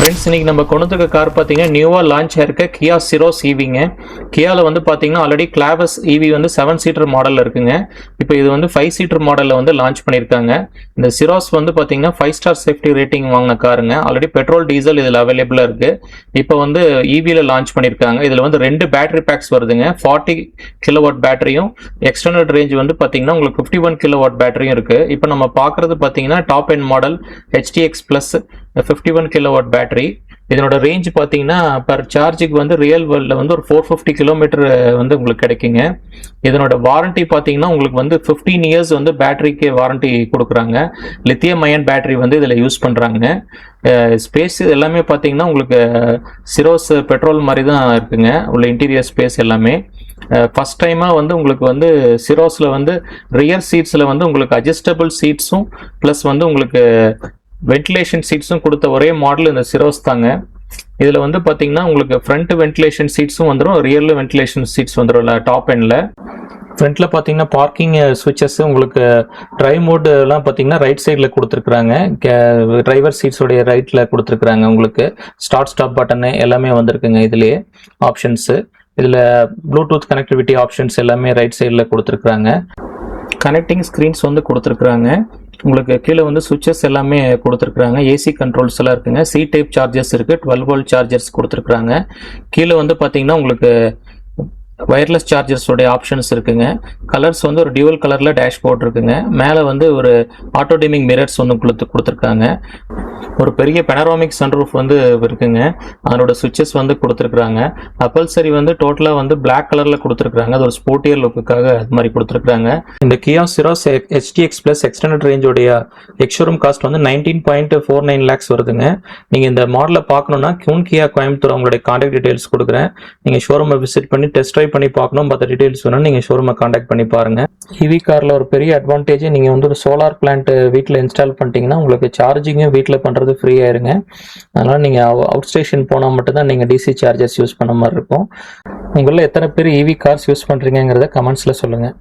Friends இன்னைக்கு நம்ம கொண்டு வந்திருக்க கார் பார்த்தீங்கன்னா நியூவாக லான்ச் ஆயிருக்க கியா சிரோஸ் ஈவிங்க. கியாவில் வந்து பார்த்தீங்கன்னா ஆல்ரெடி கிளாவஸ் ஈவி வந்து 7 சீட்டர் மாடலில் இருக்குங்க. இப்போ இது வந்து 5 சீட்டர் மாடலில் வந்து லான்ச் பண்ணியிருக்காங்க. இந்த சிரோஸ் வந்து பார்த்தீங்கன்னா 5 ஸ்டார் சேஃப்டி ரேட்டிங் வாங்கின காருங்க. ஆல்ரெடி பெட்ரோல் டீசல் இதில் அவைலபிளாக இருக்குது. இப்போ வந்து ஈவியில் லான்ச் பண்ணியிருக்காங்க. இதில் வந்து 2 பேட்டரி பேக்ஸ் வருதுங்க. 40 கிலோவாட் பேட்டரியும் எக்ஸ்டர்னல் ரேஞ்ச் வந்து பார்த்தீங்கன்னா உங்களுக்கு 51 கிலோவாட் பேட்டரியும் இருக்குது. இப்போ நம்ம பார்க்குறது பார்த்தீங்கன்னா top end model HTX Plus 51 kilowatt battery. இதனோட ரேஞ்ச் பார்த்தீங்கன்னா பர் சார்ஜுக்கு வந்து ரியல் வேர்ல்டில் வந்து ஒரு 450 கிலோமீட்டர் வந்து உங்களுக்கு கிடைக்குங்க. இதனோட வாரண்டி பார்த்தீங்கன்னா உங்களுக்கு வந்து 15 இயர்ஸ் வந்து பேட்டரிக்கு வாரண்டி கொடுக்குறாங்க. லித்தியம் அயன் பேட்டரி வந்து இதில் யூஸ் பண்ணுறாங்க. ஸ்பேஸ் எல்லாமே பார்த்தீங்கன்னா உங்களுக்கு சிரோஸ் பெட்ரோல் மாதிரி தான் இருக்குங்க. உள்ள இன்டீரியர் ஸ்பேஸ் எல்லாமே ஃபர்ஸ்ட் டைமாக வந்து உங்களுக்கு வந்து சிரோஸில் வந்து ரியர் சீட்ஸில் வந்து உங்களுக்கு அட்ஜஸ்டபிள் சீட்ஸும் ப்ளஸ் வந்து உங்களுக்கு வென்டிலேஷன் சீட்ஸும் கொடுத்த ஒரே மாடல் இந்த சிரோஸ் தாங்க. இதில் வந்து பார்த்தீங்கன்னா உங்களுக்கு ஃப்ரண்ட் வென்டிலேஷன் சீட்ஸும் வந்துடும், ரியரில் வென்டிலேஷன் சீட்ஸ் வந்துடும் டாப் எண்டில். ஃப்ரண்ட்டில் பார்த்தீங்கன்னா பார்க்கிங் சுவிட்சஸ் உங்களுக்கு ட்ரைவ் மோடுலாம் பார்த்தீங்கன்னா ரைட் சைடில் கொடுத்துருக்குறாங்க. டிரைவர் சீட்ஸோடைய ரைட்டில் கொடுத்துருக்குறாங்க. உங்களுக்கு ஸ்டார்ட் ஸ்டாப் பட்டனு எல்லாமே வந்திருக்குங்க. இதுலேயே ஆப்ஷன்ஸு இதில் ப்ளூடூத் கனெக்டிவிட்டி ஆப்ஷன்ஸ் எல்லாமே ரைட் சைடில் கொடுத்துருக்குறாங்க. கனெக்டிங் ஸ்க்ரீன்ஸ் வந்து கொடுத்துருக்குறாங்க. உங்களுக்கு கீழே வந்து சுவிட்சஸ் எல்லாமே கொடுத்துருக்குறாங்க. ஏசி கண்ட்ரோல்ஸ் எல்லாம் இருக்குங்க. சி டைப் சார்ஜர்ஸ் இருக்குது. 12 வோல்ட் சார்ஜர்ஸ் கொடுத்துருக்குறாங்க. கீழே வந்து பார்த்தீங்கன்னா உங்களுக்கு வயர்லெஸ் சார்ஜர்ஸோடைய ஆப்ஷன்ஸ் இருக்குங்க. கலர்ஸ் வந்து ஒரு டியூவல் கலரில் டேஷ்போர்ட் இருக்குங்க. மேலே வந்து ஒரு ஆட்டோ டிமிங் மிரர்ஸ் ஒன்று கொடுத்துருக்காங்க. ஒரு பெரிய பெனராமிக் சன்ரூஃப் வந்து இருக்குங்க. அதனோட சுவிட்சஸ் வந்து கொடுத்துருக்குறாங்க. அப்பல்சரி வந்து டோட்டலாக வந்து பிளாக் கலரில் கொடுத்துருக்குறாங்க. அது ஒரு ஸ்போர்ட்டியர் லுக்குக்காக அது மாதிரி கொடுத்துருக்குறாங்க. இந்த Kia Syros HTX Plus extended ரேஞ்சோடைய எக்ஸ்ஷோரூம் காஸ்ட் வந்து 19.49 lakhs வருதுங்க. நீங்கள் இந்த மாடலை பார்க்கணுன்னா கியா கோயம்புத்தூர் அவங்களுடைய கான்டாக்ட் டீடைல்ஸ் கொடுக்குறேன். நீங்கள் ஷோரூமை விசிட் பண்ணி டெஸ்ட் ட்ரைவ் பண்ணி பார்க்கணும். மற்ற டீடைல்ஸ் வேணும் நீங்கள் ஷோரூமை கான்டாக்ட் பண்ணி பாருங்க. ஈவி காரில் ஒரு பெரிய அட்வான்டேஜ், நீங்கள் வந்து ஒரு சோலார் பிளான்ட் வீட்டில் இன்ஸ்டால் பண்ணிட்டீங்கன்னா உங்களுக்கு சார்ஜிங்கும் வீட்டில் பண்ணுறது ஃப்ரீ ஆயிருங்க. அதனால் நீங்கள் அவுட் ஸ்டேஷன் போனால் மட்டும்தான் நீங்கள் DC சார்ஜர்ஸ் யூஸ் பண்ண மாதிரி இருக்கும். உங்களில் எத்தனை பேர் ஈவி கார்ஸ் யூஸ் பண்ணுறீங்கிறத கமெண்ட்ஸில் சொல்லுங்கள்.